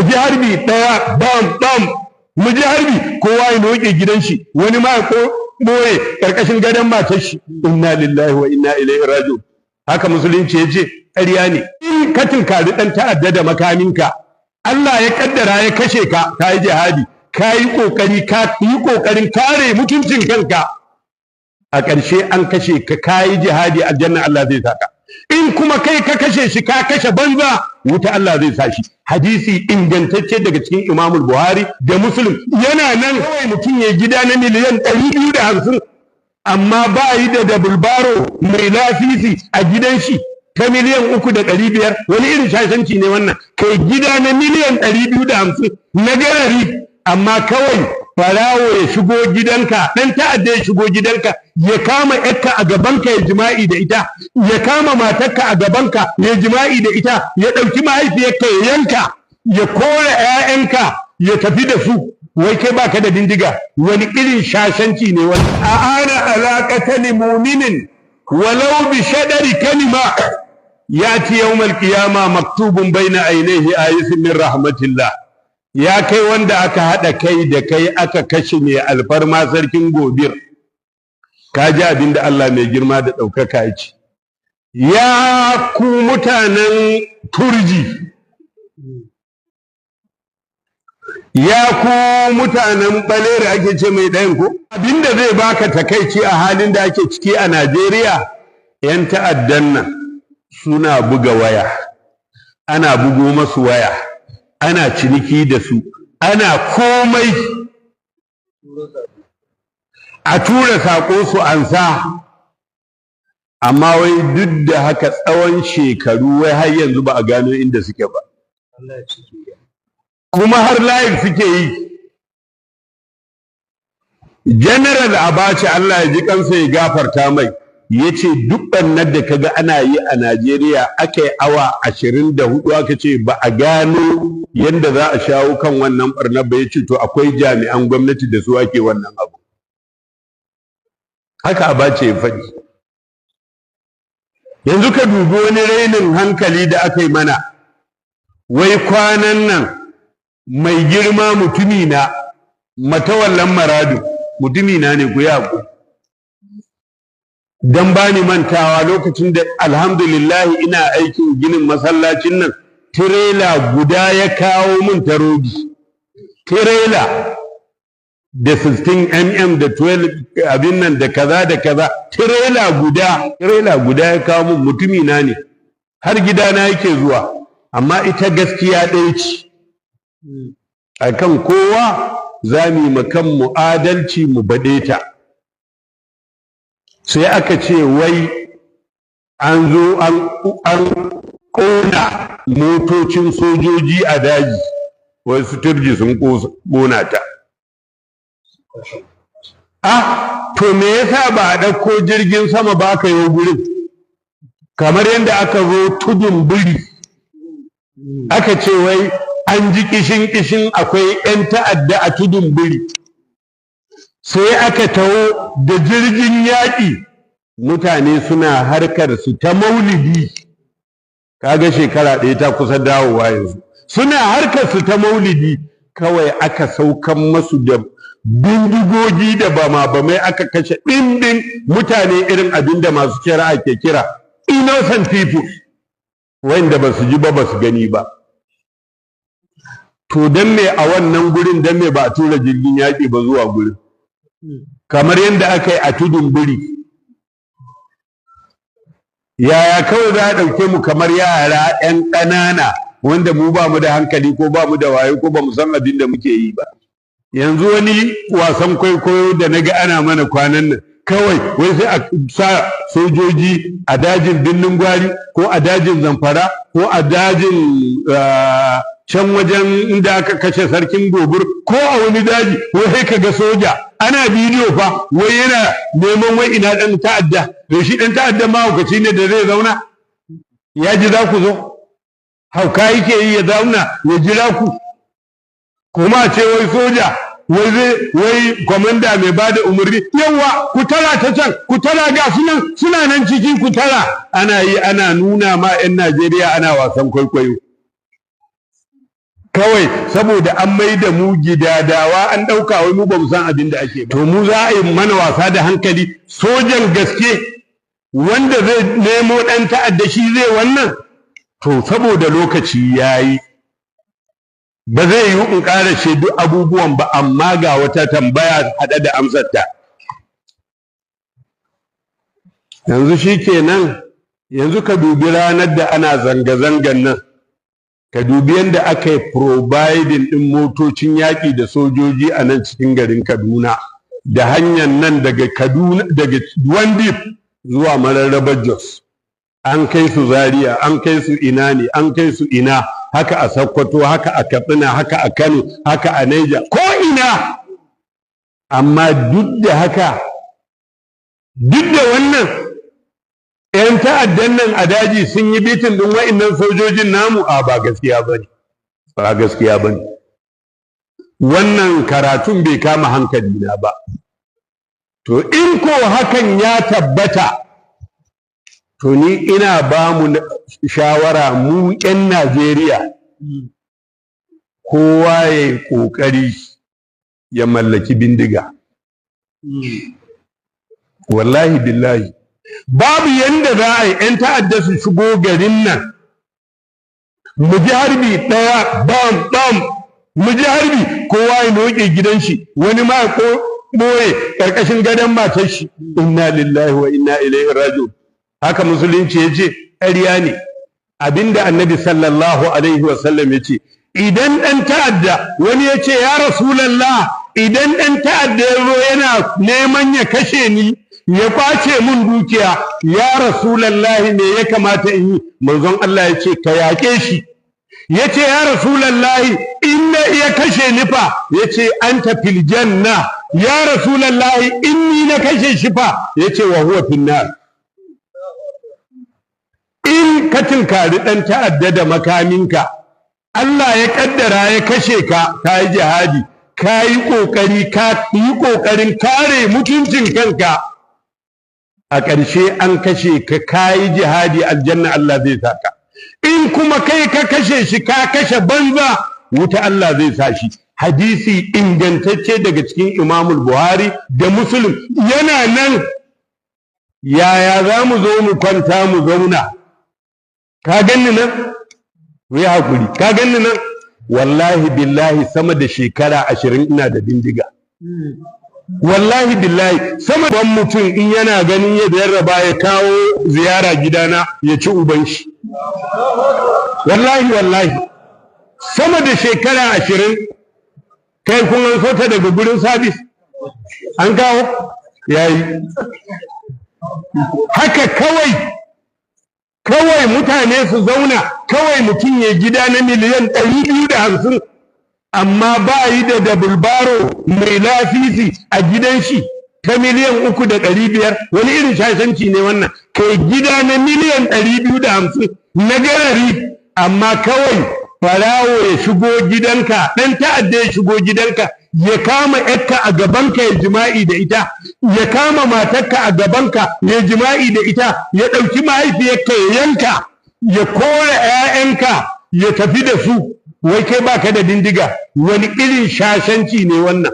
ji harbi ɗaya bam bam mu ji harbi kowa ya noke gidan shi wani ma ya boye karkashin gadon matar shi inna lillahi wa inna ilaihi raji'un haka musulunci ya ce ƙarya ne in ka tunkari ɗan ta'adda da makaminka Allah ya kaddara ya kashe ka ka yi jihadi ka yi ƙoƙarin kare mutuncin kanka a ƙarshe an kashe ka ka yi jihadi aljanna Allah zai saka in kuma kai ka kashe shi ka kashe banza wuta Allah zai sa shi hadisi ingantacce daga cikin Imam Buhari da Muslim yana nan kawai mutum ya gida na miliyan 250 amma ba yi da dabulbaro mai lafisi a gidan shi ta miliyan 3,500 wani irin shashanci ne wannan kai gida na miliyan 250 na garari amma kawai farawo ya shigo gidanka dan ta'adda ya shigo gidanka ya kama yarka a gabanka ya jima'i da ita ya kama matarka a gabanka ya jima'i da ita ya ɗauki mahaifiyarka ya yanka ya kore 'ya'yanka ya tafi da su wai kai baka da bindiga wani irin shashanci ne wani a'ana alaqatan mu'minin walau bi shadari kalima yati yawmal qiyama maktubun baina ainihi ayatin min rahmatillah ya kai wanda aka haɗa kai da kai aka kashe mai alfarma sarkin gobir ka ji abin da Allah mai girma da ɗaukaka ya ce ya ku mutanen turji ya ku mutanen ɓalere ake ce mai ɗayan ku abin da zai baka takaici a halin da ake ciki a Najeriya 'yan ta'addan nan suna buga waya ana bugo masu waya ana ciniki da su ana komai a tura saƙo su ansa amma wai duk da haka tsawon shekaru wai har yanzu ba a gano inda suke ba kuma har live suke yi General Abacha Allah ya ji kansa ya gafarta mai ya ce duk ɓannar da kaga ana yi a Najeriya aka yi awa 24 aka ce ba a gano yadda za a shawo kan wannan ɓarnar ba ya ce to akwai jami'an gwamnati da su ake wannan abu haka Abacha ya faɗi yanzu ka dubi wani rainin hankali da aka yi mana wai kwanan nan mai girma mutumina matawallan maradu mutumina ne ku yi haƙuri dan bani mantawa lokacin da alhamdulillah ina aikin ginin masallacin nan tirela guda ya kawo min tarogi tirela da 16 mm da 12 abin nan da kaza da kaza tirela guda ya kawo min mutumi na ne har gidana yake zuwa amma ita gaskiya ɗaya ce akan kowa za mu yi makan mu adalci mu baɗe ta sai aka ce wai an zo an ƙona motocin sojoji a daji wasu turji sun ƙona ta to me yasa ba a ɗauko jirgin sama ba ka yi gurin kamar yadda aka zo tudun biri aka ce wai an ji kishin akwai 'yan ta'adda a tudun biri sai aka taho da jirgin yaƙi mutane suna harkar su ta maulidi kaga shekara ɗaya ta kusa dawowa yanzu suna harkar su ta maulidi kawai aka saukan masu da bindigogi da bama-bamai aka kashe ɗimbin mutane irin abin da masu kira ke kira innocent people wanda ba su ji ba ba su gani ba to don me a wannan gurin don me ba a tura jirgin yaƙi ba zuwa gurin kamar yadda aka yi a tudun biri yaya kawai za a ɗauke mu kamar yara 'yan ƙanana wanda mu ba mu da hankali ko ba mu da wayo ko ba mu san abin da muke yi ba yanzu wani wasan kwaikwayo da na ga ana mana kwanan nan kawai wai sai a sa sojoji a dajin birnin gwari ko a dajin zamfara ko a dajin can wajen inda aka kashe sarkin gobir ko a wani daji wai ka ga soja ana bidiyo fa wai yana neman wai ina dan ta'adda to shi dan ta'adda ma hukaci ne da zai zauna ya ji za ku zo hauka yake yi ya zauna ya jira ku kuma a ce wai soja wai kwamanda mai ba da umarni yawa ku tara ta can ku tara ga suna nan ciki ku tara ana yi ana nuna ma 'yan Najeriya ana wasan kwaikwayo kawai saboda an mai da mu gidadawa an ɗauka wai mu ba mu san abin da ake ba. To mu za a yi mana wasa da hankali? Sojan gaske wanda zai nemo ɗan ta'adda shi zai wannan? To saboda lokaci ya yi, ba zai yi in ƙara shaidu abubuwan ba, amma ga wata tambaya haɗe da amsarta. Yanzu shi kenan, yanzu ka dubi ranar da ana zanga-zangan nan, ka dubi yadda aka yi providing ɗin motocin yaƙi da sojoji a nan cikin garin Kaduna, da hanyar nan daga Kaduna, daga Wandip zuwa Mararrabar Jos. An kai su Zaria, an kai su ina ne, an kai su ina, haka a Sokoto, haka a Katsina, haka a Kano, haka a Niger, ko ina. Amma duk da haka, duk da wannan, ‘yan ta'addan nan a daji sun yi bitin ɗin wa'innan sojojin namu, a ba gaskiya ba ne, ba gaskiya ba ne. Wannan karatun bai kama hankali na ba. To in ko hakan ya tabbata, to ni ina ba mu shawara mu ‘yan Najeriya, kowa ya yi ƙoƙari ya mallaki bindiga. Wallahi billahi. Babu yanda za a yi ‘yan ta'adda su shigo garin nan, mu ji harbi ɗaya, bam, bam, mu ji harbi, kowa ya noke gidan shi, wani ma ya ɓoye ƙarƙashin gadon matar shi. Inna lillahi wa inna ilaihi raji'un. Haka musulunci ya ce, ƙarya ne. Abinda annabi sallallahu alaihi wasallam ya ce, idan ɗan ta'adda, wani ya ce, ya Rasulallah, idan ɗan ta'adda ya zo yana neman ya kashe ni, ya kwace mun dukiya, ya Rasulallahi me ya kamata in yi? Manzon Allah ya ce ka yaƙe shi. Ya ce ya Rasulallahi in na iya kashe ni fa? Ya ce anta fil janna. Ya Rasulallahi in ni na kashe shi fa? Ya ce wa huwa fin nar. In ka tinkari ɗan ta'adda da makaminka, Allah ya kaddara ya kashe ka, ka yi jihadi, ka yi ƙoƙarin kare mutuncin kanka. A ƙarshe an kashe ka, kayi jihadi, aljanna Allah zai saka. In kuma kai ka kashe shi, ka kashe banza, wuta Allah zai sa shi. Hadisi ingantacce daga cikin Imamul Buhari da Muslim yana nan. Yaya za mu zo mu kwanta mu zauna? Ka ganni nan? Ku yi haƙuri. Ka ganni nan? Wallahi billahi sama da shekara 20 ina da bindiga. Wallahi billahi sama da mutum in yana ganin ya jarraba ya kawo ziyara gidana ya ci uban shi. Wallahi sama da shekara 20. Kai kun an so ta daga gurin sabis an kawo yayi. Haka kawai mutane su zauna, kawai mutum ya gida na miliyan 250, amma ba yi da dabulbaro mai lafisi a gidan shi ta miliyan 3,500. Wani irin shashanci ne wannan? Kai gida na miliyan 250 na garari, amma kawai farawo ya shigo gidanka, ɗan ta'adda ya shigo gidanka, ya kama ‘yarka a gabanka ya jima'i da ita, ya kama matarka a gabanka ya jima'i da ita, ya ɗauki mahaifiyarka ya yanka, ya kore ‘ya'yanka ya tafi da su. Wai kai baka da bindiga? Wani irin shashanci ne wannan?